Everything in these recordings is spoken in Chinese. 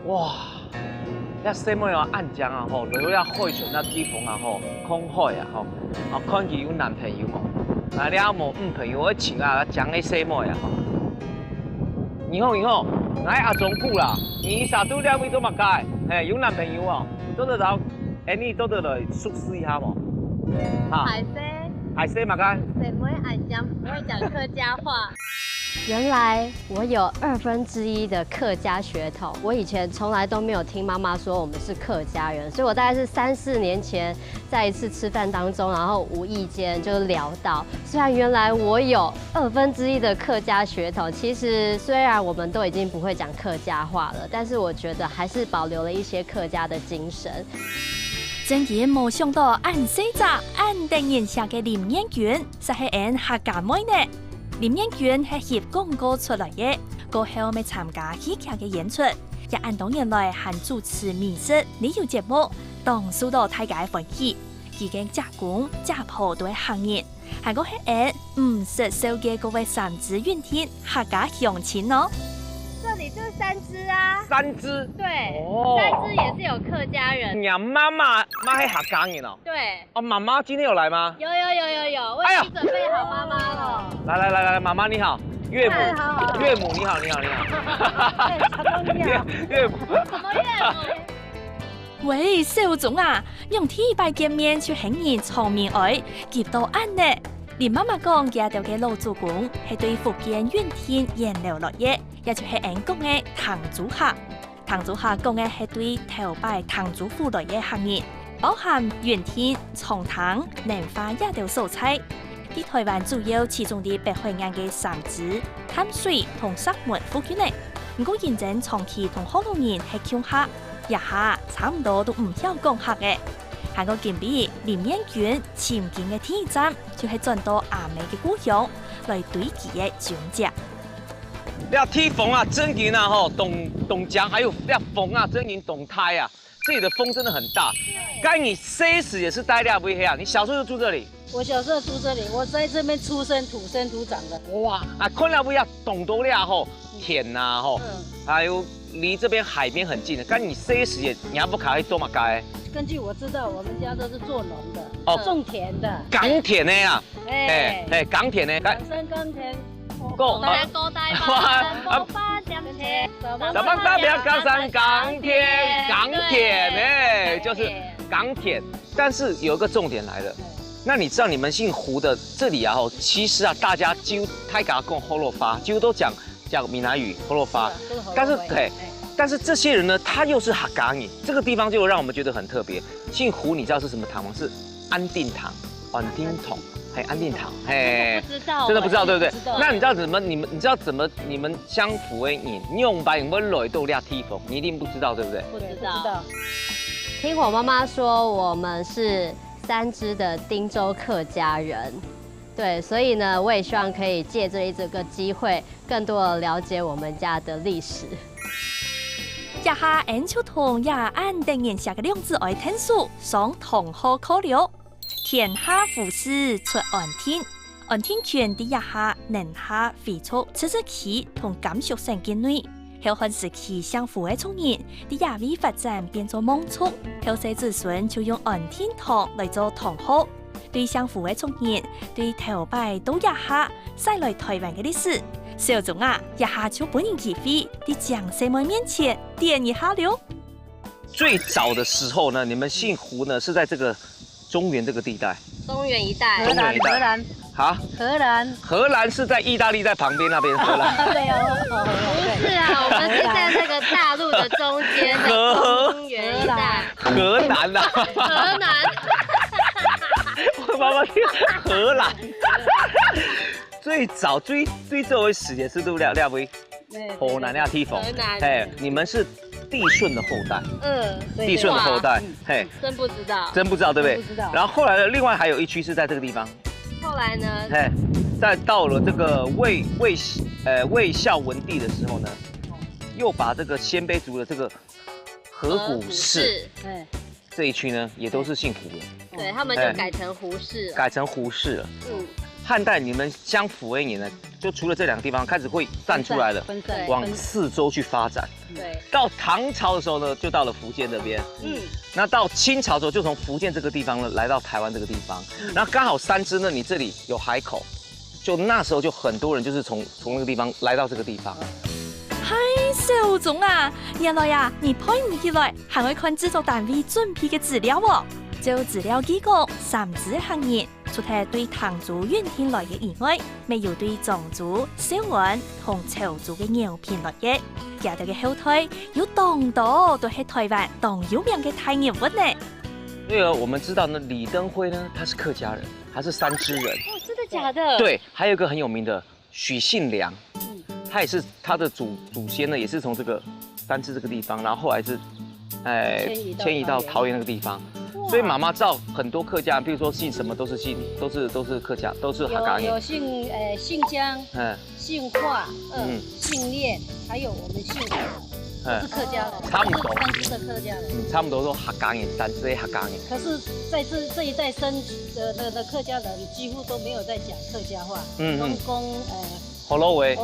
哇，遐西门啊，暗江啊吼，落了惠泉啊，地方啊吼，空海啊吼，啊，看见有男朋友吼，啊，了无女朋友，我请啊讲个西门啊吼。你好，来阿中久啦，你啥都了未都嘛改？嘿，有男朋友哦，都得到，哎，你都得来熟识一下无？啊，海西嘛改？谁不会俺讲不会讲客家话？原来我有1/2的客家血统，我以前从来都没有听妈妈说我们是客家人，所以我大概是3、4年前在一次吃饭当中，然后无意间就聊到，虽然原来我有1/2的客家血统，其实虽然我们都已经不会讲客家话了，但是我觉得还是保留了一些客家的精神。真嘅冇想到按西扎按定然下嘅林演員，實係按客家妹呢。林演員係協廣告出來嘅，過後咪參加戲劇嘅演出，也按當年來還主持美食旅遊節目，當受到大家歡喜。佢嘅家公家婆都係行業，還個係按唔識收嘅嗰位三支怨天客家鄉親哦。这里就是3只啊，3只。对哦，3只也是有客家人。你妈是客家人哦。对，哦，妈妈今天有来吗？有，我已经准备好妈妈了。来，妈妈你好，岳母，好岳母你好。小公你好。岳母。什么岳母？喂，少總啊，用天拜見面就肯人長面愛，結到安呢。連媽媽講嘅條嘅老祖公係對福建遠天沿流落嘢，也就係俺講嘅堂主客。堂主客講嘅係對頭拜堂主婦來嘅行業，包含遠天、松塘、蓮花一條素菜。啲台灣主要始終啲白海岸嘅三支、淡水同石門附近嚟，唔過現正長期同好多人係強客，一下差唔多都唔曉講客嘅。下個見比林演員潛見嘅天站，就係轉到阿美嘅故鄉來對佢嘅轉接。那梯逢啊，真人啊吼，懂讲，还有那风啊，真人懂胎啊，这里的风真的很大。该你生死也是待了不黑啊，你小时候就住这里？我小时候住这里，我在这边出生土生土长的。哇，啊，困了不要懂多了吼，田呐吼，还有离这边海边很近的。该你生死也，你还不卡去多嘛该？根据我知道，我们家都是做农的，哦种田的。港田的呀，哎，港田的，港生耕田。够大家八两钱，什么代表冈山港铁呢？就是港铁。但是有一个重点来了，那你知道你们姓胡的这里啊吼，其实啊大家几乎太敢讲喉咙发，几乎都讲闽南语喉咙发，但是但是这些人呢，他又是客家人，这个地方就让我们觉得很特别。姓胡，你知道是什么堂吗？是安定堂、安定堂。安定堂，不知道，真的不知道，对不对？那你知道怎么你们相辅为你用白温柔都俩梯风，你一定不知道，对不对？不知道。听我妈妈说，我们是3支的汀州客家人，对，所以呢，我也希望可以借这个机会，更多的了解我们家的历史。一下俺就同也按定然下嘅兩字愛聽書，上同學考了。天下富士出岸天，岸天權啲一下能下飛速，此期同感觸成見內，後漢時期相符嘅聰人，啲亞微發展變做蒙速，後世子孫就用岸天堂嚟做堂號。對相符嘅聰人，對頭擺都一下，曬來台灣嘅歷史。小總啊，一下就本人起飛，啲將士們面前點一下了。最早的時候呢，你們姓胡呢是在這個中原這個地帶，中原一帶，荷蘭，啊，荷蘭是在意大利在旁邊那邊荷蘭。對哦，不是啊，我們是在這個大陸的中間的中原一帶。荷蘭啊，河南。我媽媽聽荷蘭。最早最早嘅時也是都了位河南地方，你們是帝舜的後代，帝舜的後代，嘿，真不知道，對不對？不知道。然後後來呢，另外還有一區是在這個地方。後來呢？嘿，在到了這個魏孝文帝的時候呢，又把這個鮮卑族的這個河谷氏，這一區呢，也都是姓胡的。對，他們就改成胡氏了。改成胡氏了。漢代你們相輔為你呢，就除了这2个地方，开始会散出来了，分散往四周去发展。对，到唐朝的时候呢，就到了福建这边。那到清朝的时候，就从福建这个地方呢，来到台湾这个地方。然后刚好三芝呢，你这里有海口，就那时候就很多人就是从那个地方来到这个地方。嗨，小总啊，原來啊，你派唔起來，還會看製作單位準備嘅資料喎。就資料記講，三芝行業除係對唐族原天來嘅以外，未有對藏族、少文同潮族嘅謠片來嘅。夾到嘅後台有當多都係台灣當有名嘅大人物呢。所以我们知道呢，李登辉呢，他是客家人，他是三芝人。哦，真的假的？，对，还有一个很有名的许信良，他也是他的祖先呢，也是从这个三芝这个地方，然后后来是，迁移到桃园那个地方。所以妈妈知道很多客家，比如说姓什么都是客家，都是客家人。有姓江，姓华，姓练，还有我们姓何，都是客家人，差不多三芝的客家人。差不多都客家人，三芝的客家人。可是在这一代生的客家人几乎都没有在讲客家话，拢讲火罗维。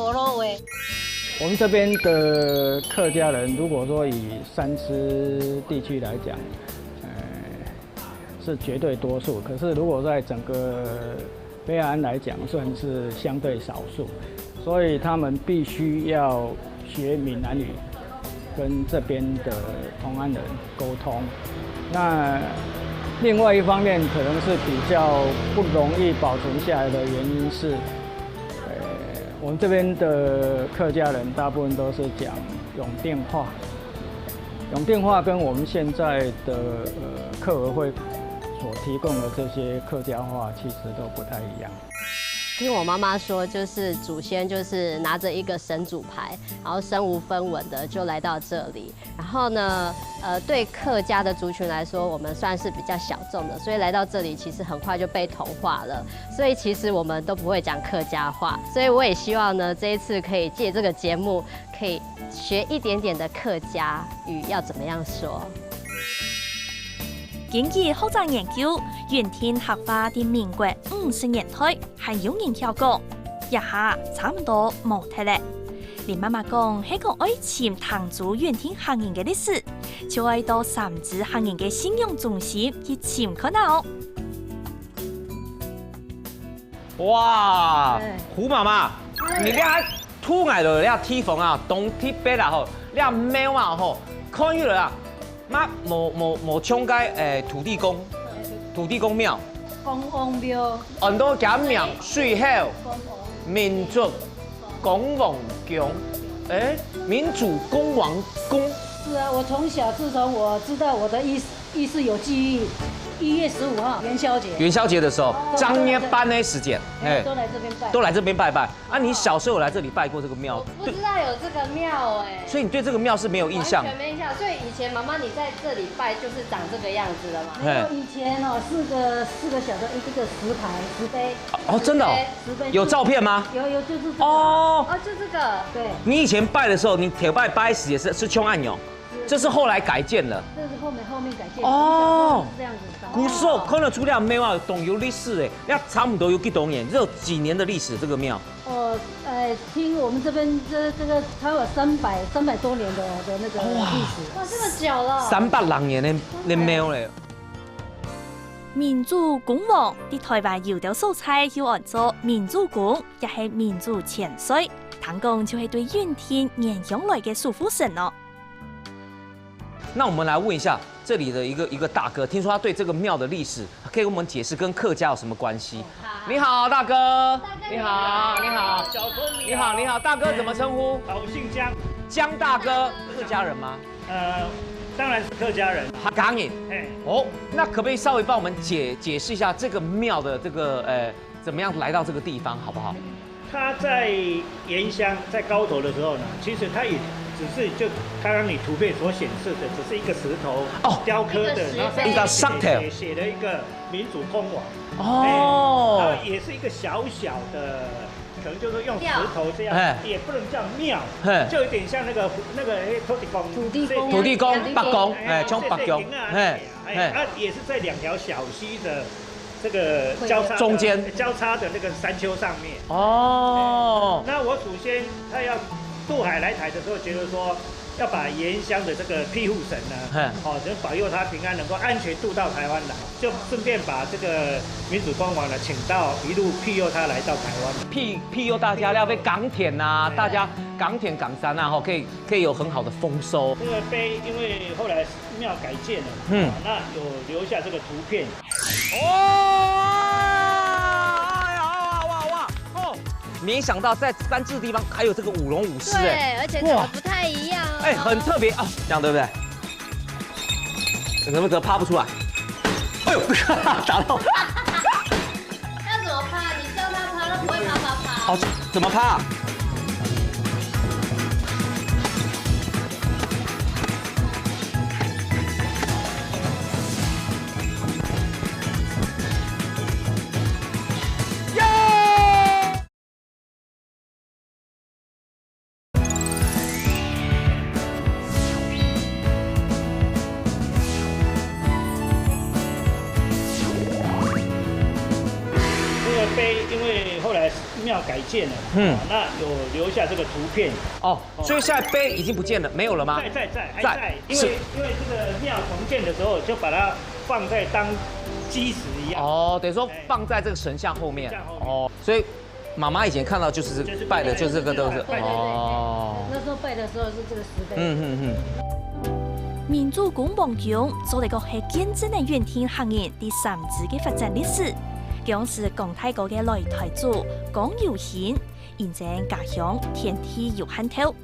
我们这边的客家人，如果说以三芝地区来讲，是绝对多数。可是如果在整个北海岸来讲，算是相对少数，所以他们必须要学闽南语，跟这边的同安人沟通。那另外一方面，可能是比较不容易保存下来的原因是，我们这边的客家人大部分都是讲永定话，永定话跟我们现在的客委会所提供的这些客家话其实都不太一样。听我妈妈说，就是祖先就是拿着一个神主牌，然后身无分文的就来到这里。然后呢，对客家的族群来说，我们算是比较小众的，所以来到这里其实很快就被同化了。所以其实我们都不会讲客家话，所以我也希望呢，这一次可以借这个节目，可以学一点点的客家语要怎么样说。根據學者研究，原天客家喺民國50年代係有人跳過，一下差唔多冇睇咧。連媽媽講係個愛潛唐族原天行人嘅歷史，就愛到三芝行人嘅信用中心去潛看下。哇，胡媽媽，你倆土矮了，倆梯房啊，東梯北啦吼，倆貓啊吼，看起來啊。妈，冇冲街土地公庙，公王庙，很多家庙最后民族公王宫，民主公王宫。是啊，我从小自从我知道我的意识有记忆，1月15号元宵节。元宵节的时候，张捏班的时间，都来这边拜。都来这边拜拜。啊，你小时候有来这里拜过这个庙？不知道有这个庙所以你对这个庙是没有印象？完全没印象。所以以前妈妈你在这里拜就是长这个样子了嘛？没有，以前4个小的一个石牌石碑。哦，真的哦。石碑有照片吗？有，就是这个。哦，就这个。对。你以前拜的时候，你铁拜时也是冲按钮。这是后来改建了，这是后面改建哦，是这样子。古时候看得出来没有懂有历史哎，那差不多有几多年？这有几年的历史这个庙？听我们这边这个它有300多年的那个历史。哇，这么久了。300年的庙嘞。民主公王喺台灣有條素材要按做民主宮，也係民主潛水，唐公就係對原天沿用來嘅守護神咯。那我们来问一下这里的一个大哥，听说他对这个庙的历史可以跟我们解释跟客家有什么关系？你好，大哥。你好，你好。小峰，你好，大哥怎么称呼？我姓江。江大哥，客家人吗？当然是客家人。客家人。哦，那可不可以稍微帮我们解释一下这个庙的这个怎么样来到这个地方，好不好？他在盐乡在高头的时候呢，其实他也只是就刚刚你图片所显示的，只是一个石头雕刻的，然后一个石头写了一个民主公王。哦，然后也是一个小小的，可能就是用石头这样，也不能叫庙，就有点像那个土地公、北公，冲北公，也是在2条小溪的这个交叉中间交叉的那个山丘上面。哦，那我祖先他要渡海来台的时候，觉得说要把盐乡的这个庇护神呢，能保佑他平安，能够安全渡到台湾来，就顺便把这个民主光王呢请到一路庇佑他来到台湾，庇佑大家要被港田呐，大家港田港山啊，可以有很好的丰收。这个碑因为后来庙改建了，那有留下这个图片。没想到在三治地方还有这个舞龙舞狮，对，而且长得不太一样哦。很特别啊，这样对不对？怎么趴不出来？哎呦，打到！要怎么趴？你叫他趴，他不会趴。好，怎么趴？因为后来庙改建了，那有留下这个图片。所以现在碑已经不见了，没有了吗？在，因为这个庙重建的时候，就把它放在当基石一样。等于说放在这个神像后面。所以妈妈以前看到就是拜的，就是这个都是。那时候拜的时候是这个石碑。民主公王宫做了个系见证的远天行业第三次嘅发展历史。讲是港泰国嘅擂台主江耀贤，現正家鄉天梯有限頭，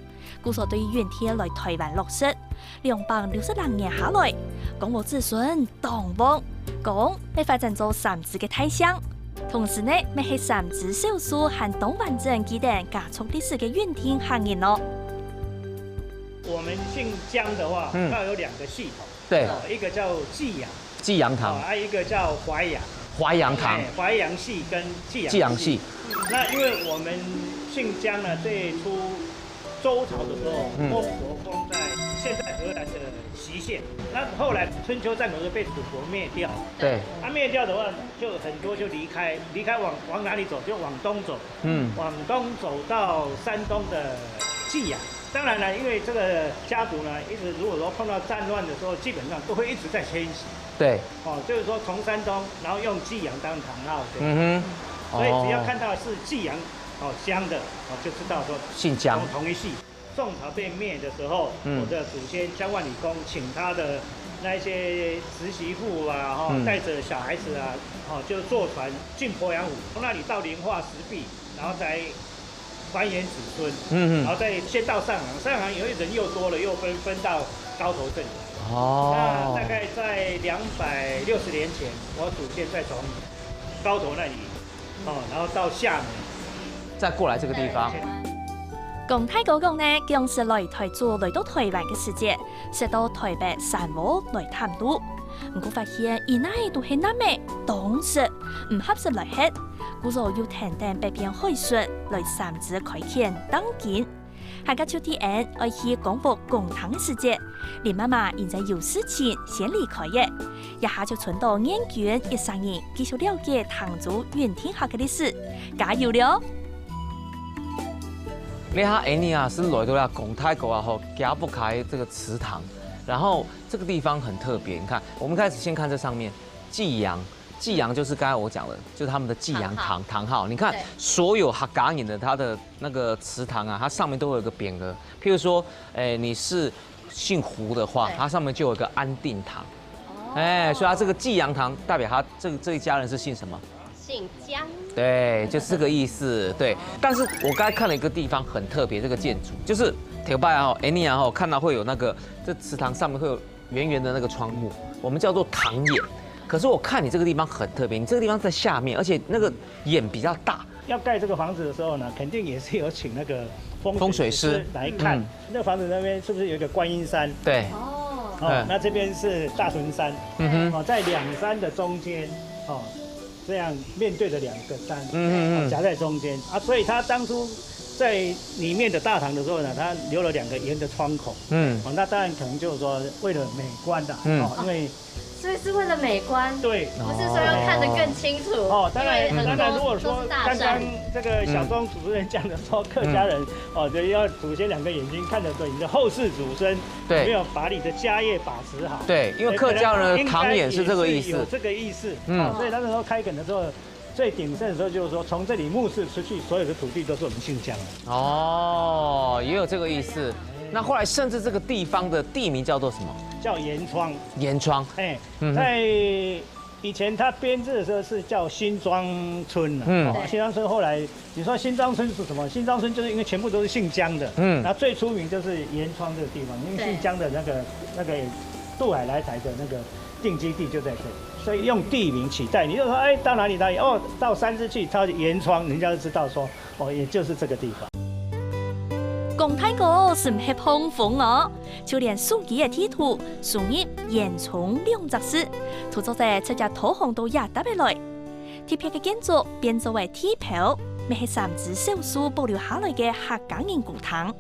故所對遠天來台灣落實260年下來，港我子孫當旺，港被發展做三子嘅太鄉，同時呢，咪係三子少數和東灣鎮記得加速歷史嘅遠天行業咯。我們姓江的話，它有2個系統，對，一個叫祭陽堂，一個叫淮陽。淮陽堂，淮陽系跟祭陽系。那因為我們姓江呢，最初周朝的時候，封國封在現在荷蘭的西線。那後來春秋戰國就被楚國滅掉。對。滅掉的話，就很多就離開往哪裡走？就往東走。往東走到山東的祭陽。當然了，因為這個家族呢，一直如果說碰到戰亂的時候，基本上都會一直在遷徙。對，就是說從山東，然後用祭陽當堂號，所以只要看到是祭陽鄉的，就知道說姓江，同一系。宋朝被滅的時候，我的祖先江萬里公請他的那些侄媳婦啊，帶着小孩子啊，就坐船進鄱陽湖，從那裡到臨化石壁，然後再繁衍子孫，然後再先到上杭，上杭因為人又多了，又分到高頭這裡。那大概在260年前，我祖先再從高頭那裡，然後到廈門，再過來這個地方。港泰國講呢，講是來台做來到台灣嘅時節，食到台北山窩來探路。唔過發現而家都係南美當時唔合適來吃，故所要停定北邊海水來三子開墾當建。下個秋天我去廣播公堂嘅時節，連媽媽現在有事情先離開嘅，一下就傳到研究一生人繼續了解唐族遠天學嘅歷史，加油了！你看，Annie啊，是來到啦港泰國啊，家不開這個祠堂，然後這個地方很特別。你看，我們開始先看這上面祭陽。祭陽就是剛才我講的，就是他們的祭陽堂號。你看，所有客家人的他的那個祠堂啊，它上面都會有一個匾額。譬如說，你是姓胡的話，它上面就有一個安定堂。所以它這個祭陽堂代表他這一家人是姓什麼？姓江。對，就是這個意思。對，但是我剛才看了一個地方很特別，這個建築就是鐵拜啊，Annie啊，看到會有那個這祠堂上面會有圓圓的那個窗戶，我們叫做堂檐。可是我看你這個地方很特別，你這個地方在下面，而且那個眼比較大。要蓋這個房子的時候呢，肯定也是有請那個風水師來看。那個房子那邊是不是有一個觀音山？對。那這邊是大屯山。在兩山的中間，這樣面對着兩個山，夾在中間啊，所以他當初在裡面的大堂的時候呢，他留了2個圓的窗口。那當然可能就是說為了美觀的，因為所以是为了美观，对，不是说要看得更清楚。哦，当然，如果说刚刚嗯这个小钟主持人讲的说，客家人要祖先2个眼睛看得准，你的后世祖孙对没有把你的家业把持好。对，因为客家人的堂眼是这个意思，有这个意思。所以那时候开垦的时候，最鼎盛的时候就是说，从这里目视出去，所有的土地都是我们姓江的。哦，也有这个意思。那后来甚至这个地方的地名叫做什么？叫盐庄。盐庄。哎，在以前他编制的时候是叫新庄村了。新庄村后来你说新庄村是什么？新庄村就是因为全部都是姓江的。然后最出名就是盐庄这个地方，因为姓江的那个渡海来台的那个定基地就在这里，所以用地名取代。你就说哎到哪里哦，到三支去，到盐庄，人家就知道说也就是这个地方。讲太过是唔系碰风哦，就连书记嘅地图属于盐葱2只市，土作者出只土红都也搭起来。贴片嘅建筑变作为地票，咪系3支少数保留下来嘅客家人古堂。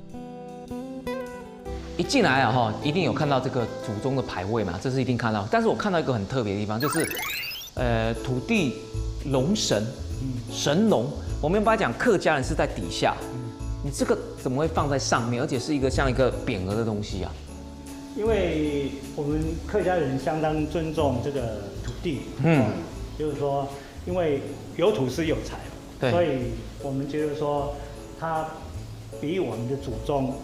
一进来啊一定有看到这个祖宗的牌位嘛，这是一定看到。但是我看到一个很特别的地方，就是土地龙神神龙，我们一般讲客家人是在底下。你这个怎么会放在上面，而且是一个像一个匾额的东西啊？因为我们客家人相当尊重这个土地，就是说，因为有土是有财，所以我们觉得说，它比我们的祖宗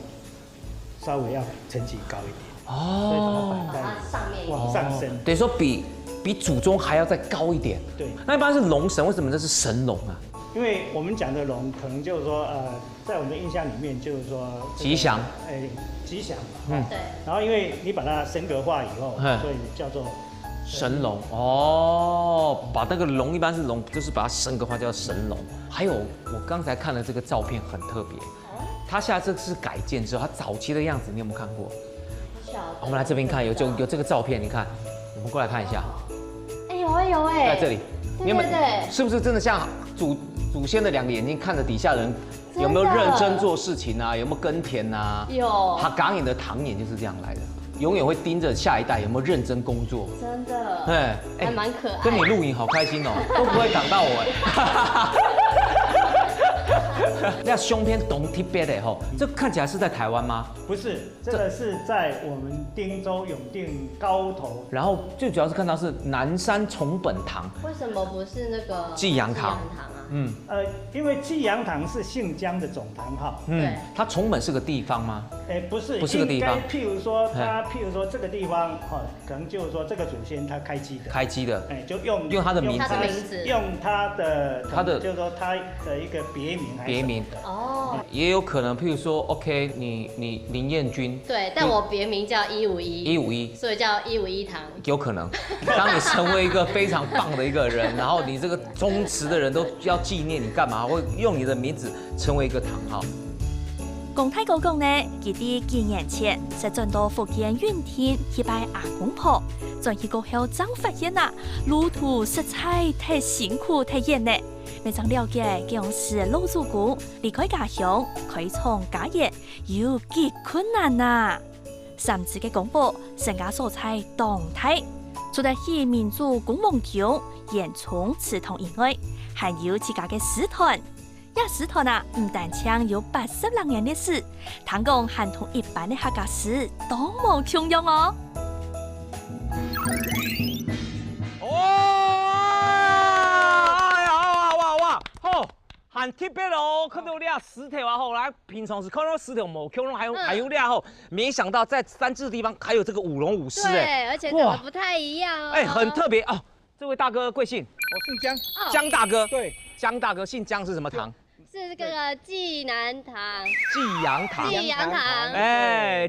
稍微要层级高一点，所以把它摆在上面往上升，等于说比祖宗还要再高一点。对，那一般是龙神，为什么这是神龙啊？因为我们讲的龙，可能就是说，在我们的印象里面，就是说吉祥，吉祥嘛，对。然后因为你把它神格化以后，所以叫做神龙哦。把那个龙一般是龙，就是把它神格化叫神龙。还有我刚才看的这个照片很特别，它现在这是改建之后，它早期的样子你有没有看过？我们来这边看，有这个照片，你看，我们过来看一下。有哎，在这里，你有没有？是不是真的像祖先的2个眼睛看着底下人有没有认真做事情啊？有没有耕田啊？有。他港眼的堂眼就是这样来的，永远会盯着下一代有没有认真工作。真的。还蛮可爱。跟你录影好开心哦，都不会挡到我那胸片懂特别的吼，这看起来是在台湾吗？不是，这个是在我们汀州永定高头。然后最主要是看到是南山重本堂。为什么不是那个济阳堂？因为济阳堂是姓江的总堂号。它重本是个地方吗？不是，不是个地方。譬如说这个地方，可能就是说这个祖先他开基的。就用他的名字，用他的，就是说他的一个别名。也有可能，譬如说 ，OK， 你林彦君。对，但我别名叫151，所以叫151堂。有可能，当你成为一个非常棒的一个人，然后你这个忠实的人都要纪念你，干嘛会用你的名字成为一个堂号？讲太高讲呢，佢哋几年前是转到福建云天去拜阿公婆，转去过后才发现啊，路途实在太辛苦太远呢。未曾了解，这样是老祖公离开家乡，开创家业有几困难呐！甚至嘅公婆身家所在动态，除了以民族公梦桥、盐葱祠堂以外，还有自家嘅祠堂。祠堂啊，唔但唱有80多年历史，听讲还同一般的客家祠都冇重用哦。很特别哦，看到俩石头啊，后来平常是看到石头冇看到还有俩后，没想到在三支的地方还有这个舞龙舞狮对，而且长得不太一样哦。很特别哦。这位大哥贵姓？我姓江。江大哥。对。江大哥姓江是什么堂？是这个济南堂。济阳堂。济阳堂。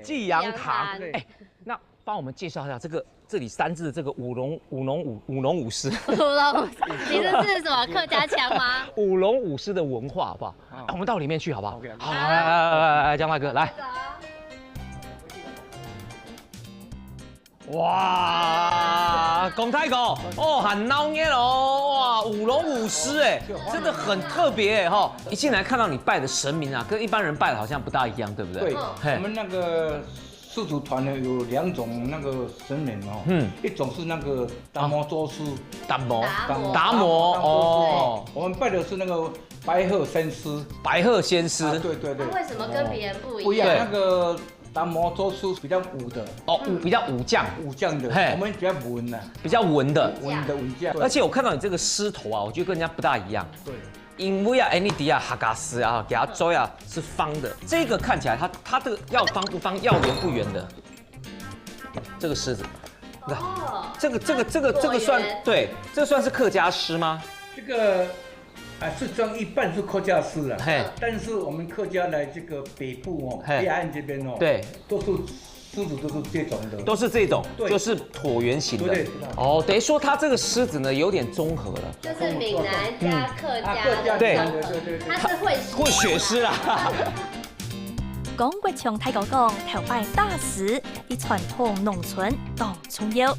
济阳堂。那帮我们介绍一下这里三支的这个舞龙舞狮。舞龙，你这是什么客家腔吗？舞龙舞狮的文化好不好？我们到里面去好不好？好，来，江大哥来。哇，讲太高哦，很闹热哦，哇，舞龙舞狮哎，真的很特别哎哈！一进来看到你拜的神明啊，跟一般人拜的好像不大一样，对不对？对，我们那个狮子团呢有2种那个神人哦，一种是那个达摩祖师，达摩哦，哦，我们拜的是那个白鹤仙师，白鹤仙师，对。为什么跟别人不不一样，一样？那个达摩祖师比较武的，比较武将的，我们比较文的，比较文的，文将。而且我看到你这个狮头啊，我觉得跟人家不大一样。对。因为啊，你底下哈嘎斯啊，给它追啊是方的，这个看起来它这个要方不方，要圆不圆的，这个狮子，这个算对，这算是客家狮吗？这个是算一半是客家狮了，但是我们客家来这个北部哦，北岸这边哦，对，都是狮子都是这种的，都是这种，就是椭圆形的。对。哦，等于说它这个狮子呢有点综合了，就是闽南加客家的，对，它是会血狮啦。讲国强太讲头摆大石，啲传统农村当重要。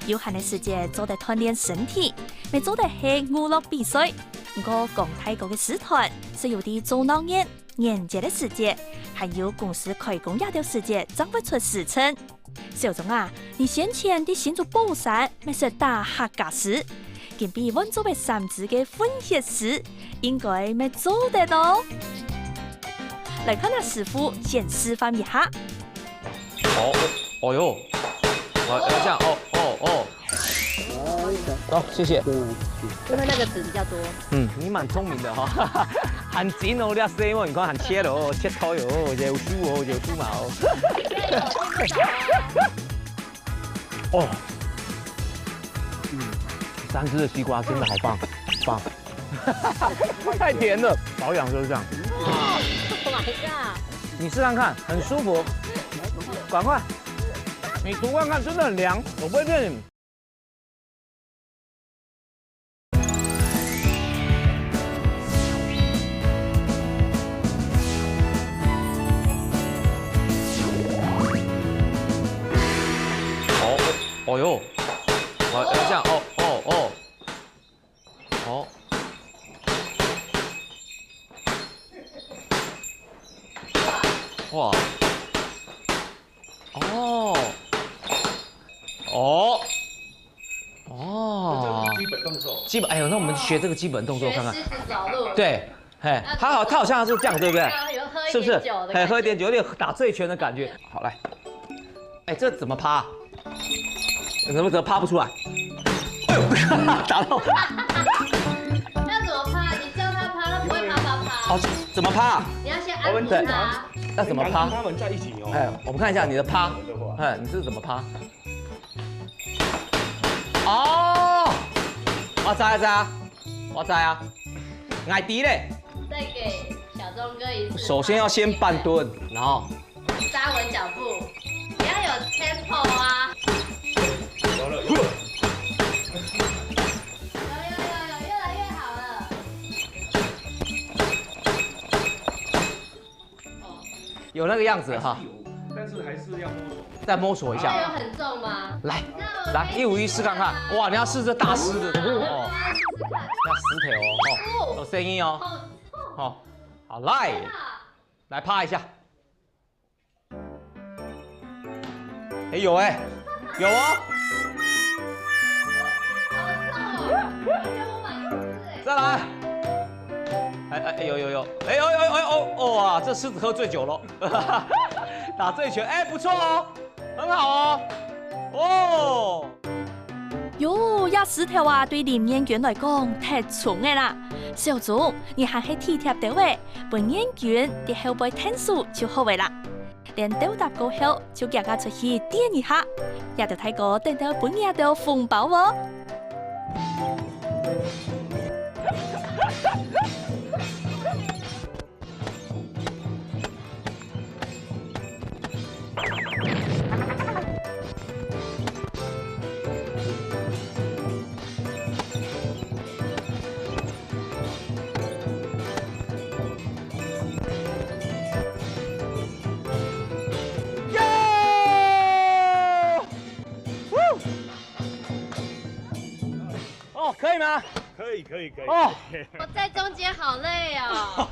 有閒嘅時節做得鍛鍊身體，咪做得係娛樂比賽。我講泰國嘅獅團是有啲做鬧熱、年節嘅時節，還有公司開工夜嘅時節，將會出時辰。小總啊，你先前啲新竹寶山咪是打客家獅，見比溫州嘅三支嘅混血獅，應該咪做得到。來看下師傅先示範一下。哦喲，我這樣好，謝謝。因為那個籽比較多。你蠻聰明的哈，很剪哦，你阿聲喎，你講很切咯，切開哦，有酥哦，有酥毛。哦，3隻的西瓜真的好棒，棒，太甜了，保養就是這樣。Oh my god！ 你試看看，很舒服，趕快，你塗看看，真的很涼，我不會騙你。哦喲，我這樣哇，基本動作。哎呦，那我們學這個基本動作看看。學獅子走路。對，他好像是這樣，對不對？是不是？喝一點酒，有點打醉拳的感覺。好，來，哎，這怎麼趴？怎麼趴不出來？哎呦，打到。那怎麼趴？你叫他趴，他不會趴。哦，怎麼趴？你要先安撫他。要怎麼趴？他們在一起哦。哎，我們看一下你的趴。哎，你是怎麼趴？哦，我知啊，矮迪嘞。再給小鐘哥一次。首先要先半蹲，然後扎穩腳步，你要有 tempo 啊。有，越來越好了。有那個樣子哈。但是還是要摸索。再摸索一下。有很重嗎？來，1、5、1試看看。哇，你要試這大獅子哦，那石頭哦，有聲音哦。好，來趴一下。哎，有哦。再來。有，哇，這獅子喝醉酒了，打醉拳，哎，不錯哦，很好哦。喲，呀石頭啊，對林演員來講太重嘅啦。小總，你還係體貼到位，本演員啲後背聽數就好位啦。連到達過後，就夾夾出去掂一下，也就睇過等到本日到風暴喎。可以嗎？可以。哦，我在中間好累哦。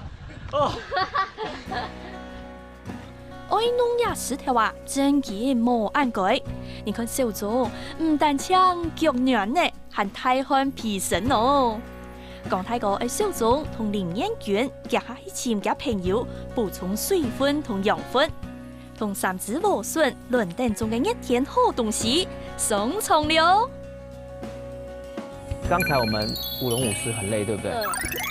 爱弄呀石头啊，真嘅冇按改。你看小总唔但唱脚软呢，还太汉皮神哦。讲太个爱小总同林彦娟结合一起嘅朋友，补充水分同养分。同三只芦笋、伦敦中嘅一天好东西，上床了。刚才我们舞龙舞狮很累，对不对？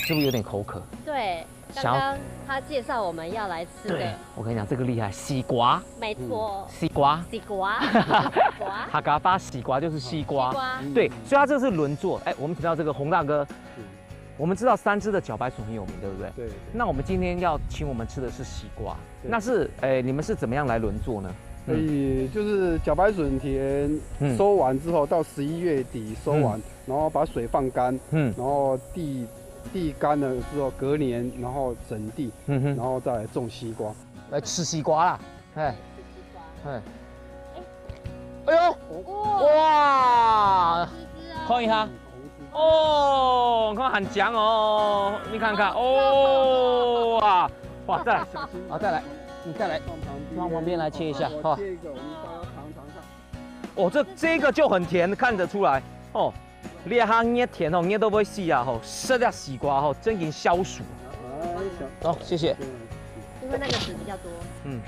是不是有点口渴？对，刚刚他介绍我们要来吃的。我跟你讲，这个厉害，西瓜。没错。西瓜。西瓜。哈嘎巴西瓜就是西瓜。对，所以它这个是轮做。哎，我们提到这个洪大哥。我们知道3只的茭白笋很有名，对不对？对。那我们今天要请我们吃的是西瓜，那是你们是怎么样来轮做呢？所以就是茭白笋田收完之后，到11月底收完，然后把水放干，然后地干了之后，隔年然后整地，然后再来种西瓜，来吃西瓜啦，哎，哎呦，哇，看一下。哦，看很强哦，你看看哦，哇，再来，好，再来，你再来，往旁边来切一下，好。这个我们大家尝看。哦，这个就很甜，看得出来哦。你下捏甜哦，捏都不会死啊吼，吃掉西瓜吼，真给消暑。好，谢谢。因为那个籽比较多。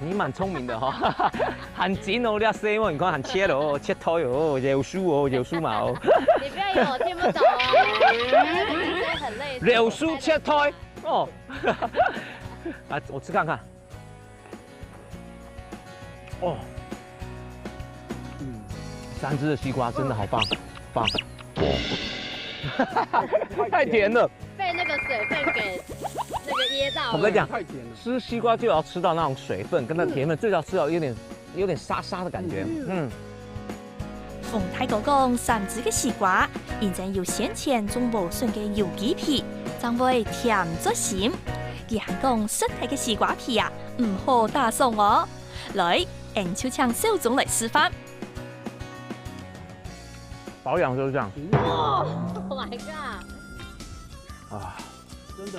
你蛮聪明的哈，很紧哦，你要生哦，你看很切哦，切头哦，肉酥哦，肉酥嘛哦。你不要以为我听不懂哦，很累。肉酥切胎哦，来我吃看看。哦，3只的西瓜真的好棒，棒。太甜了。被那个水分给那个噎到了。我跟你讲，吃西瓜就要吃到那种水分跟那甜分，最少吃到有点沙沙的感觉。冯太哥讲，3只嘅西瓜，现在有先前种无笋嘅有机皮，将会甜咗咸。佢还讲实体嘅西瓜皮啊，唔好打送哦。来，俺就请小总来示范。保养就是这样。Oh my god！ 啊，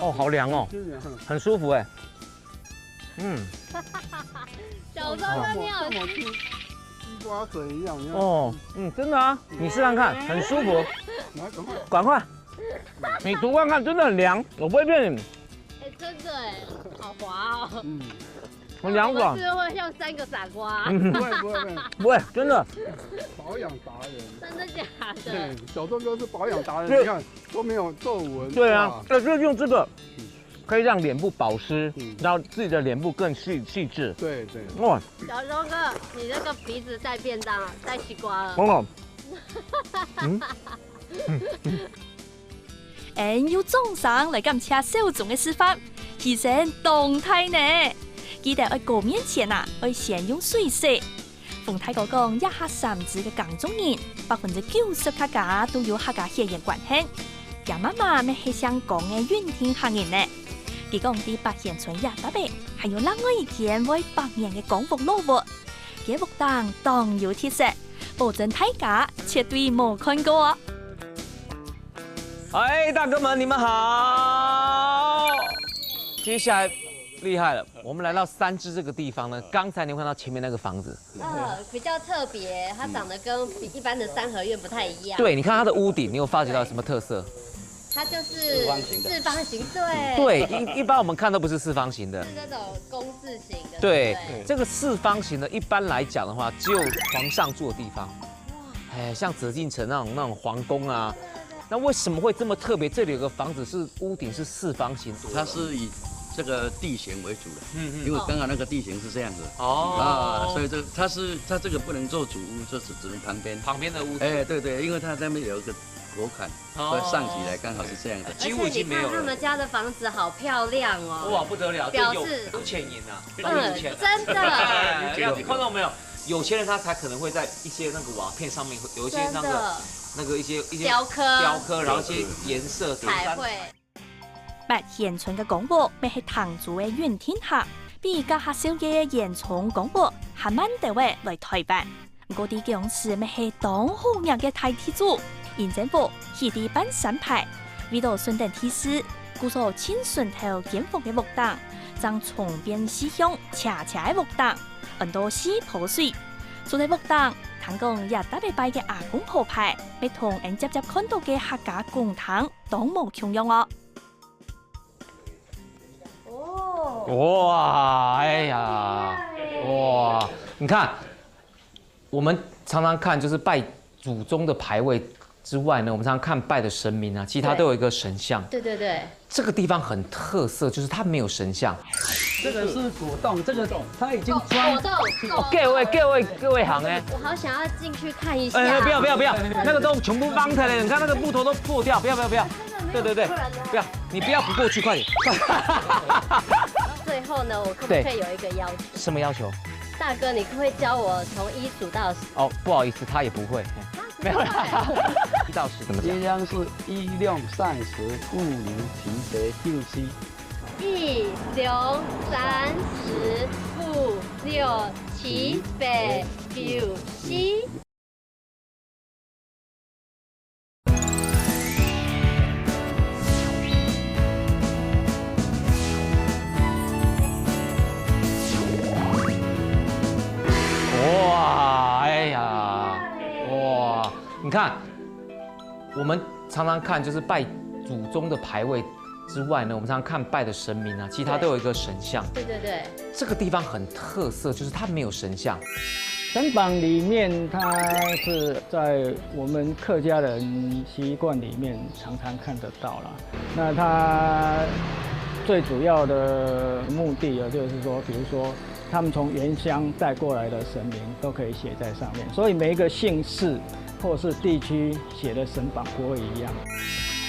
哦，好凉哦，很舒服哎。小时候你好像西瓜水一样。哦，真的啊，你试看看，很舒服。赶快，你涂看看，真的很凉，我不会骗你。哎，真的哎，好滑哦。很凉爽。是会像3个傻瓜。不会，真的。保养达人。真的假的？对，小钟哥是保养达人，你看都没有皱纹。对啊，就是用这个，可以让脸部保湿，让自己的脸部更细致。对。哇，小钟哥，你那个鼻子带便当了，带西瓜了。哦。要中上嚟咁请小总嘅示范，其实动态呢。記得喺過面前啊，要先用水洗。馮太哥講，一下3只嘅港中人，90%客家都有客家血緣關係。佢媽媽咪係香港嘅遠聽客人呢。佢講啲白縣村也特別，還有另外一件為白人嘅廣福老活。佢活當當有特色，保證大家絕對冇看過。哎，大哥們，你們好。接下來。厉害了，我们来到3只这个地方呢。刚才你看到前面那个房子，比较特别，它长得跟一般的3合院不太一样。对，你看它的屋顶，你有发觉到什么特色？它就是四方形，对，一般我们看都不是4方形的，是那种公字形的。对，这个4方形的，一般来讲的话，只有皇上住的地方。哎，像紫禁城那种皇宫啊，那为什么会这么特别？这里有个房子是屋顶是4方形，它是以这个地形为主的，因为刚好那个地形是这样子所以它这个不能做主屋，就是只能旁边的屋子。哎，对，因为它那边有一个果坎，所以上起来刚好是这样的。几乎已经没有了。他们家的房子好漂亮哦，哇，不得了，表示有钱人啊，真的。你看到没有？有钱人他才可能会在一些那个瓦片上面有一些那个一些雕刻，然后一些颜色彩绘。白县村嘅廣博，咪係唐族嘅遠天客，比家下少嘅鹽埕廣博，還慢地位來台北。嗰啲講是咪係當好人嘅大地主，現政府起地辦3排，為到順等提示，故所親順頭檢服嘅木檔，将重变西乡恰恰的木档，很多西泡水。除了木档，听讲也特别拜嘅阿公鋪牌，要同人接看到嘅客家公堂都冇共用哦。哇，哎呀，哇！你看，我们常常看就是拜祖宗的牌位之外呢，我们常常看拜的神明啊，其他都有一个神像。对对对。这个地方很特色，就是它没有神像。这个是果冻，这个它已经装。果冻。各位行哎。我好想要进去看一下。哎，不要，那个都全部崩开了，你看那个木头都破掉，不要。对，不要，你不要不过去，快点。最后呢，我可不可以有一个要求？什么要求？大哥，你可不可以教我从1数到10？哦，不好意思，他也不会。没有啦，1到10怎么讲？阴阳是1、2、30、5、6、7、8、9、10。1、2、3、10、5、6、7、8、9、10。哇，哎呀，哇！你看，我们常常看就是拜祖宗的牌位之外呢，我们常常看拜的神明啊，其他都有一个神像。对。这个地方很特色，就是它没有神像。神榜里面，它是在我们客家人习惯里面常常看得到啦。那它最主要的目的啊，就是说，比如说他们从原乡带过来的神明都可以写在上面，所以每一个姓氏或是地区写的神榜不会一样。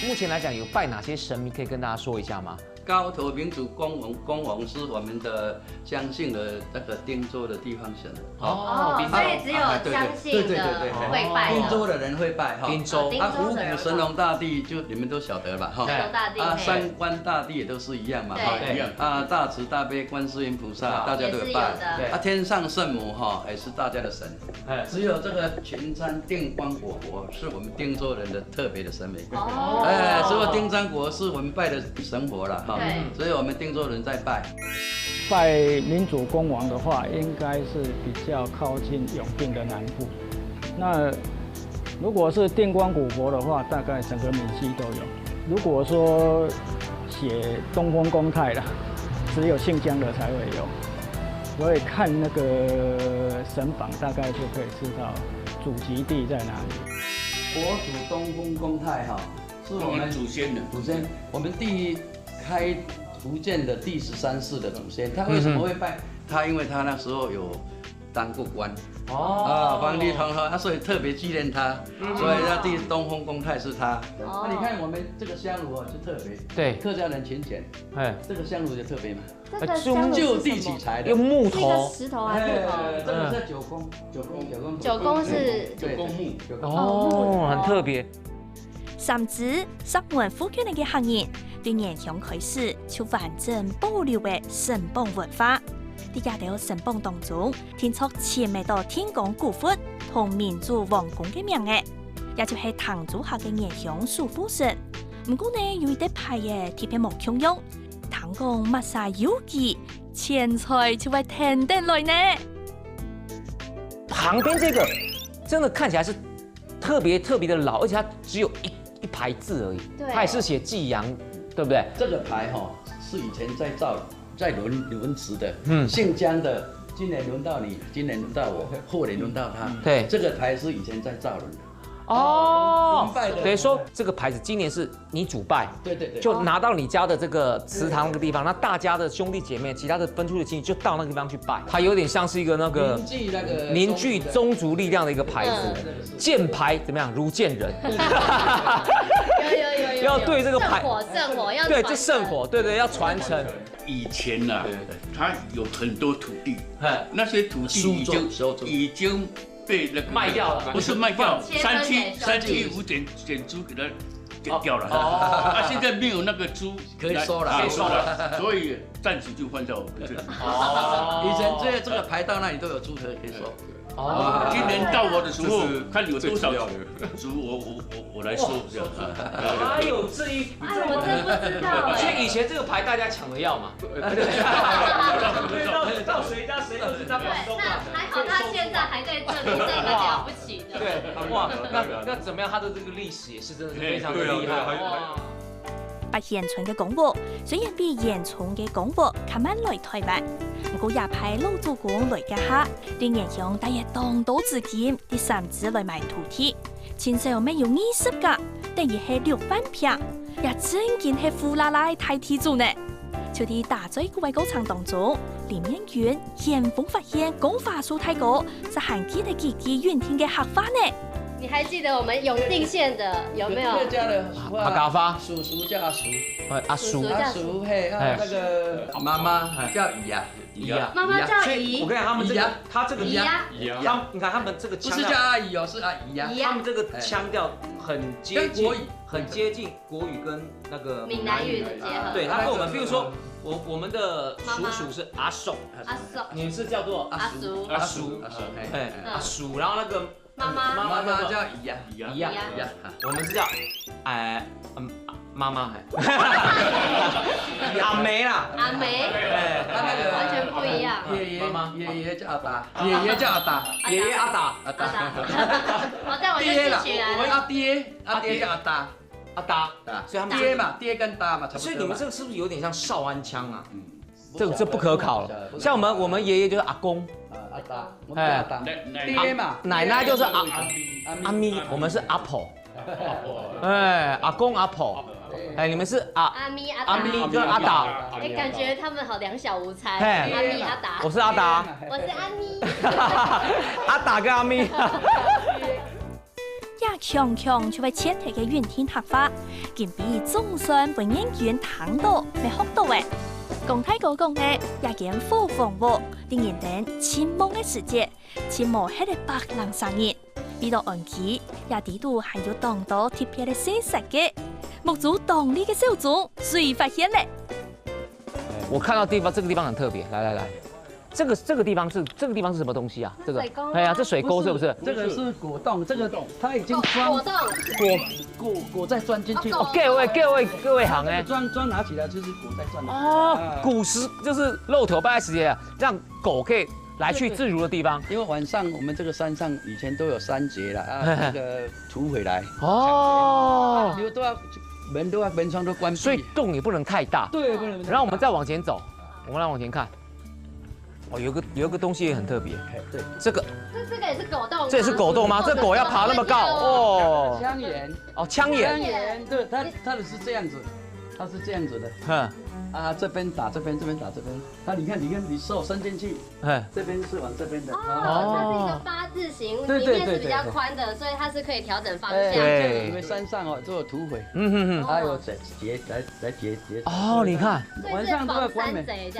目前来讲，有拜哪些神明可以跟大家说一下吗？高头民族公王是我们的乡信的那个汀州的地方神。所以只有乡信的会拜。汀州的人会拜哈。汀州。五谷神农大帝就你们都晓得吧哈。神农大帝。三官大帝也都是一样嘛哈。一样。大慈大悲观世音菩萨大家都有拜。天上圣母哈也是大家的神。只有这个全山定光果佛是我们汀州人的特别的神明。只有丁章国是我们拜的神佛了哈。所以我们汀州人在拜。拜民主公王的话，应该是比较靠近永定的南部。那如果是定光古佛的话，大概整个闽西都有。如果说写东风公泰啦，只有姓江的才会有。所以看那个神榜，大概就可以知道祖籍地在哪里。国主东风公泰哈，是我们祖先，我们开福建的第13世的祖先。他为什么会拜？他因为他那时候有当过官皇帝同和，所以特别纪念他，所以他第东风公泰是他。那你看我们这个香炉就特别，对，客家人勤俭，这个香炉就特别嘛，就地取材的，用木头，石头还是木头？这个是九公是九公木，很特别。甚至石门附近嘅客人對原鄉開始就完整保留嘅神榜文化。喺呢條神榜當中，填出前未到天光古佛同民族王公嘅名嘅，也就係唐族下嘅原鄉蘇富神。不過呢，有一啲牌嘅特別冇共用，唐講抹晒有機，錢財就會天頂來呢。旁邊這個真的看起來是特別的老，而且它只有一排字而已，它也是寫濟陽，對不對？這個牌哈是以前在輪值的，姓江的，今年輪到你，今年輪到我，後年輪到他。對，這個牌是以前在造輪的。等於說這個牌子今年是你主拜，對，就拿到你家的這個祠堂那個地方，那大家的兄弟姐妹，其他的分出的親戚就到那個地方去拜，它有點像是一個那個凝聚宗族力量的一個牌子，見牌怎麼樣？如見人。有，要對這個牌，聖火要對，這聖火，對，要傳承。以前呢，它有很多土地，那些土地已經被那個賣掉了，不是賣掉，3七5減租給它減掉了。現在沒有那個租可以收了，所以暫時就換到我們這裡。以前這個牌到那裡都有租可以收。哦，今年到我的时候，看有多少猪，我来收这样。还有这一，我真不知道。所以以前这个牌大家抢着要嘛。到谁家谁都是他广东嘛。那还好他现在还在这里，这个了不起的。对，哇，那怎么样？他的这个历史也是真的是非常的厉害。哇。八贤村嘅公墓雖然比鹽村嘅公墓較晚來台灣，不過也派老祖公來家下，對岩鄉大約當多資金第3次來買土地，前手沒有20個，等於係6萬平，也真見係富拉拉大地主呢。就啲大嘴古位高層當中，林面園岩峰發現工法數太高，是罕見的幾遠天嘅黑花呢。你还记得我们永定县的有没有？客家的阿嘎发，叔叔叫阿叔，阿叔，嘿，那个妈妈叫姨呀，姨呀，妈妈叫姨。我跟你讲，他们这个，他这个姨呀，他你看他们这个腔调，不是叫阿姨哦，是阿姨呀。他们这个腔调很接近国语，很接近国语跟那个闽南语的结合。对，他跟我们，比如说我们的叔叔是阿叔，你是叫做阿叔，阿叔，哎，阿叔，然后那个。妈妈叫姨呀，姨呀，我们是叫妈妈阿梅啦，阿梅，完全不一样。爷爷叫阿达，爷爷叫阿达，爷爷阿达，我在我就记起来了。我阿爹叫阿达，阿达，所以他们爹嘛，爹跟大嘛，所以你们这个是不是有点像少安腔啊？这不可考了。像我们爷爷就是阿公。阿达，哎，爹嘛，奶奶就是阿咪，我们是阿婆，哎，阿公阿婆，哎，你们是阿咪跟阿达，哎，感觉他们好两小无猜，阿咪阿达，我是阿达，我是阿咪，阿达跟阿咪。也強強就為前提嘅遠天黑花，見比總算本研院談到未學到嘅。講太過講嘅，也見火鳳舞，令人等尋夢嘅世界，尋夢係個白人生日。比到安琪，也地度還有當多特別嘅事實嘅，目祖當地嘅小眾誰發現咧？我看到地方，這個地方很特別，來。這個地方是什麼東西啊？這個，哎呀，這水溝是不是？這個是果凍，這個它已經裝果再鑽進去。哦，各位行哎，裝拿起來就是果再鑽。哦，古時就是露頭拜時節，讓狗可以來去自如的地方。因為晚上我們這個山上以前都有山節啦，啊，那個土回來。哦，因為門窗都關閉，所以洞也不能太大。對，不能。然後我們再往前走，我們來往前看。哦，有一個東西也很特別，對，這個也是狗洞，這也是狗洞嗎？這狗要爬那麼高哦。槍眼，哦，槍眼，對，它的是這樣子，它是這樣子的，哼，啊，這邊打這邊，這邊打這邊，它你看，你手伸進去，這邊是往這邊的，哦，它是一個八字形，裡面是比較寬的，所以它是可以調整方向。對，因為山上哦都有土匪，還有劫來劫。哦，你看，晚上都要關門。對。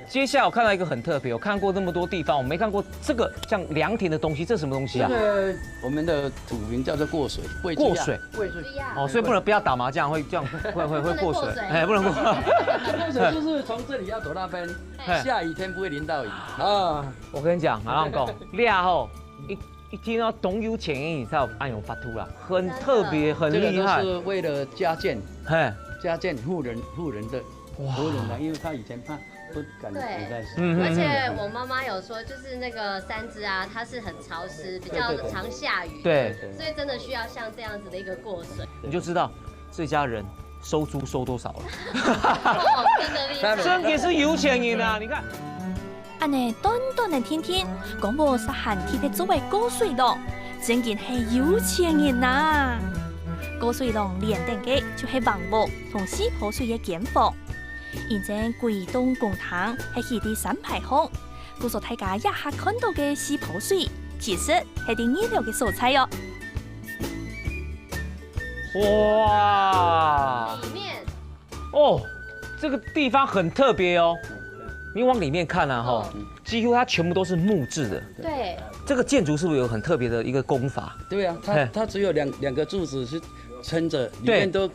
接下來我看到一個很特別，我看過那麼多地方，我沒看過這個像良田的東西，這是什麼東西啊？這個我們的土名叫做過水，過水。哦，所以不要打麻將，會這樣會過水，哎，不能過。過水就是從這裡要走那邊，下雨天不會淋到雨啊。我跟你講，阿浪講，倆後一聽到董有錢人，你才有安永發圖啦，很特別，很厲害。這個都是為了加建，加建護人的因為他以前怕不敢在而且我媽媽有說，就是那個三芝啊，它是很潮濕，比較常下雨，對，所以真的需要像這樣子的一個過水，你就知道這家人收租收多少了。真的厲害，真的是有錢人啊！你看，安尼短短的天天，廣播是限期的作為過水洞，真件係有錢人呐！過水洞連定嘅就係王木同四泡水嘅間房，現正貴東公堂係佢哋三排巷，故所大家一下看到嘅四泡水，其實係啲意料嘅素材哦。哇！裡面哦，這個地方很特別哦。你往裡面看啊，哈，幾乎它全部都是木質的。對。這個建築是不是有很特別的一個工法？對啊，它只有兩個柱子是撐着，裡面都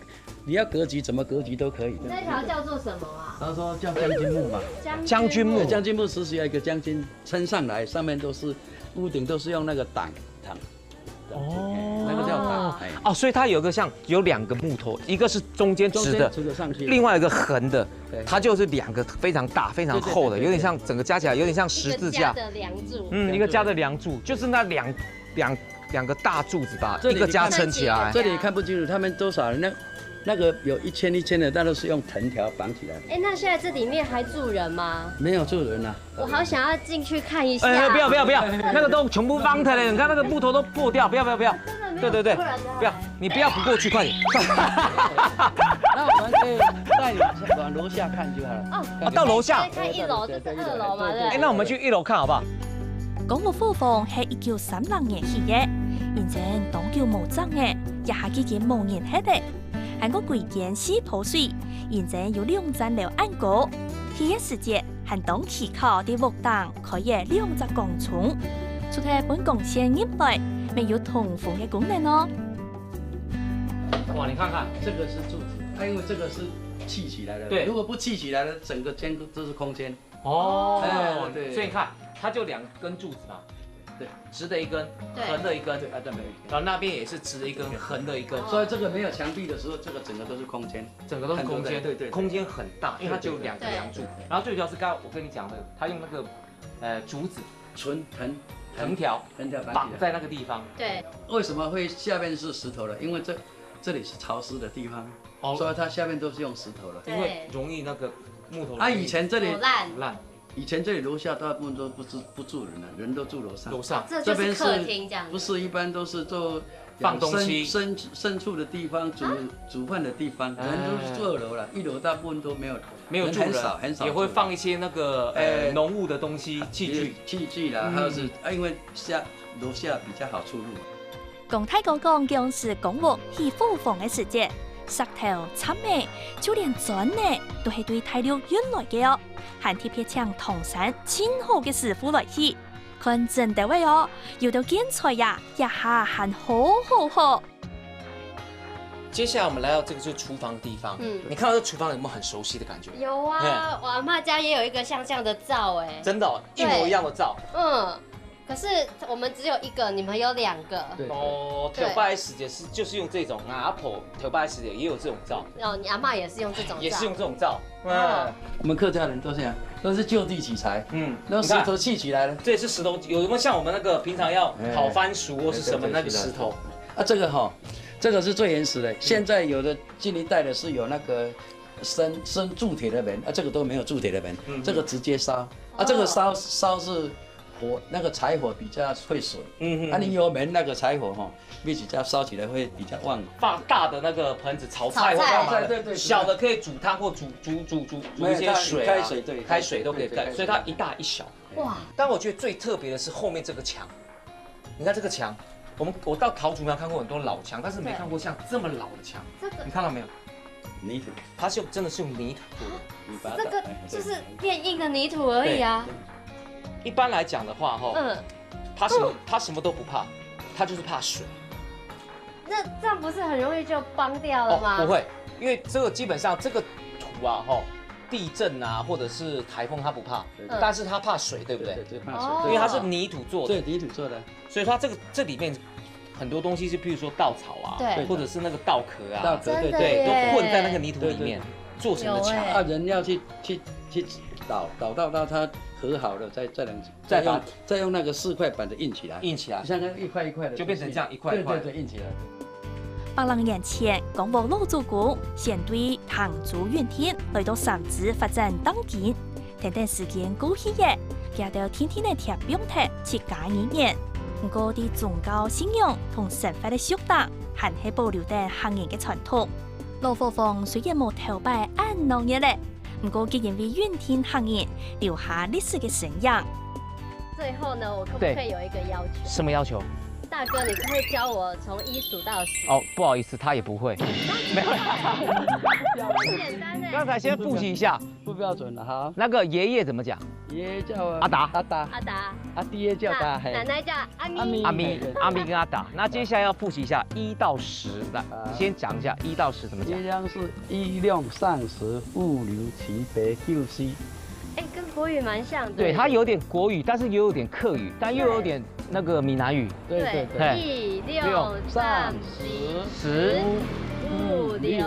你要格局怎麼格局都可以。那條叫做什麼啊？他說叫將軍木嘛。將軍木。將軍木是需要一個將軍撐上來，上面都是屋顶都是用那个挡。哦，那个叫挡。哦，所以它有个像有2个木头，一个是中间直的上去，另外一个横的，它就是2个非常大、非常厚的，有点像整个加起来有点像十字架。一个加的梁柱。一个加的梁柱，就是那两个大柱子把一个家撑起来。这里看不清楚，他们多少人那个有1000的，那都是用藤条绑起来的。哎，那现在这里面还住人吗？没有住人啊。我好想要进去看一下。不要，那个都全部方的嘞，你看那个木头都破掉，不要。对，不要，你不要不过去，快点。那我们可以带你往楼下看就好了。哦，到楼下。看1楼，这是2楼嘛？对。哎，那我们去1楼看好不好？公路庫房係1930年起嘅，現正當叫無爭嘅，一下幾件無人喺度。韓國貴建4鋪水，現正有2層樓安高。第一時節係當期考的屋檔可以2隻公蟲，除咗本貢獻入來，沒有通風嘅功能哦。哇，你看看，這個是柱子，因為這個是砌起來的。對，如果不砌起來的，整個間都是空間。哦，對，所以你看，它就2根柱子嘛。对，直的1根，横的1根，对，然后那边也是直的1根，横的1根，所以这个没有墙壁的时候，这个整个都是空间，整个都是空间，对，空间很大，因为它只有2个梁柱，然后最主要是刚刚我跟你讲的，它用那个竹子、藤条绑在那个地方，对，为什么会下面是石头的？因为这里是潮湿的地方，所以它下面都是用石头的，因为容易那个木头。以前这里烂。以前这里楼下大部分都不住人了，人都住楼上。楼上，这边是客厅这样。不是，一般都是做放东西、牲畜的地方、煮饭的地方，人都是住2楼了，1楼大部分都没有住人，很少。也会放一些那个农务的东西、器具啦，还有是因为楼下比較好出入。公太公公將是公屋起庫房嘅時節，石頭、杉尾，就連磚呢都係對大陸運來嘅哦。喊鐵皮牆銅山千好嘅師傅來起，看真的位哦，有到建材呀，一下喊好。接下來我們來到這個就是廚房的地方，你看到這廚房有沒有很熟悉的感覺？有啊，我阿嬤家也有一個像這樣的灶哎，真的，一模一樣的灶。可是我們只有1個，你們有2個。哦，頭擺時節是就是用這種啊，阿婆頭擺時節也有這種灶。哦，你阿嬤也是用這種灶。也是用這種灶。我們客家人都這樣，都是就地取材。用石頭砌起來的。這也是石頭，有沒有像我們那個平常要烤番薯或是什麼那個石頭？這個這個是最原始的。現在有的近一代的是有那個生鑄鐵的門，這個都沒有鑄鐵的門，這個直接燒。這個燒是。那個柴火比較會損，你有門那個柴火比較燒起來會比較旺。放大的那個盆子炒菜或幹嘛的，對，小的可以煮湯或煮一些水啊，開水都可以蓋，所以它一大一小。哇！但我覺得最特別的是後面這個牆，你看這個牆，我到桃竹苗看過很多老牆，但是沒看過像這麼老的牆。你看到沒有？泥土，它是真的是用泥土做的。這個就是變硬的泥土而已啊。一般來講的話，它什麼都不怕，它就是怕水。那這樣不是很容易就崩掉了嗎？不會，因為這個基本上這個土啊，地震啊或者是颱風它不怕，但是它怕水，對不對？對，怕水，因為它是泥土做的。對，泥土做的，所以它這裡面很多東西是，譬如說稻草啊，或者是那個稻殼啊，對，都混在那個泥土裡面做成的牆。人要去倒到它和好了，再用那個4塊板子印起來，像那一塊一塊的，就變成這樣一塊一塊，對，印起來。800年前，廣播老祖公先對唐族原天來到三支發展當建，等時間過去嘅，見到天天嘅貼標題7加2年，不過啲宗教信仰同神法嘅修達，還係保留低行人嘅傳統。老佛房雖然冇頭擺按農業咧。不過，既然為原天行人留下歷史嘅身影。最後呢，我可不可以有一個要求？什麼要求？大哥，你可不可以教我從1數到10？哦，不好意思，他也不會。沒有。很簡單的。剛才先複習一下。不標準了，好。那個爺爺怎麼講？爺爺叫阿達。阿爹叫達。奶奶叫阿咪。阿咪跟阿達。那接下來要複習一下1到10，來，先講一下1到10怎麼講。這樣是衣量上實，物流齊備就是。跟國語蠻像的。對，它有點國語，但是又有點客語，但又有點那个闽南语。对对对。 1、6、3、10、5、6、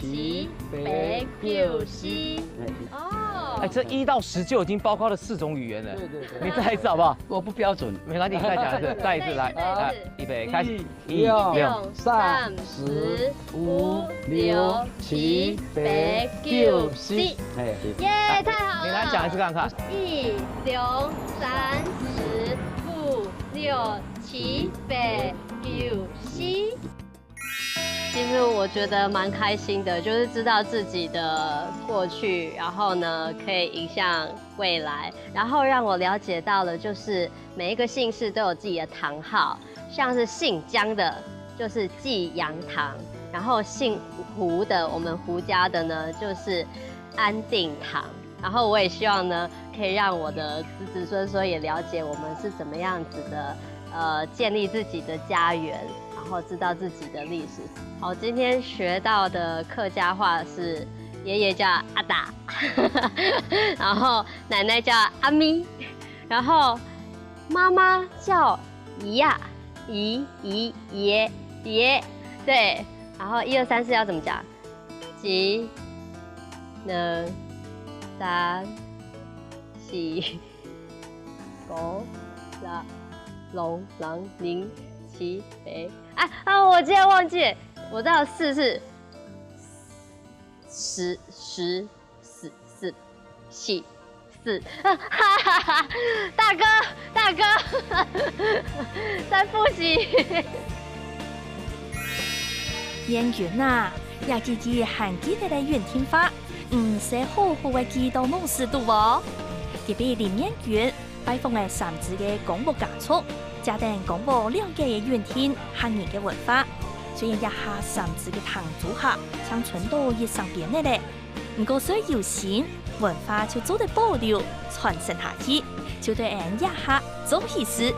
7、8、9、10。哦。哎，这1到10就已经包括了4种语言了。对对对。你再一次好不好？我不标准，没关系，再讲一次，再一次来，预备开始。1、6、3、10、5、6、7、8、9、10。耶，太好了！你来讲一次看看。1、6、3、10、5、6、7、8、9、10。其实我觉得蛮开心的，就是知道自己的过去，然后呢可以影响未来，然后让我了解到了，就是每一个姓氏都有自己的堂号，像是姓江的，就是季阳堂，然后姓胡的，我们胡家的呢就是安定堂。然后我也希望呢，可以让我的子子孙也了解我们是怎么样子的，建立自己的家园。 然后知道自己的历史。好，今天学到的客家话是爷爷叫阿达，然后奶奶叫阿咪，然后妈妈叫姨呀，爷，对。然后1、2、3、4要怎么讲？1、2、3、4、5、6、7、8。 我竟然忘记，我知道4是10、4、大哥，在复习。演员啊，也自己还记得的原听法，是好好的记到弄湿度哦。特别林演员拜访了3支的广播家族。 家庭广播了解的原听汉人的文化，虽然一下3支的堂组合像传到日上边的嘞，不过虽有心，文化就做得保留传承下去，就对人一下做起事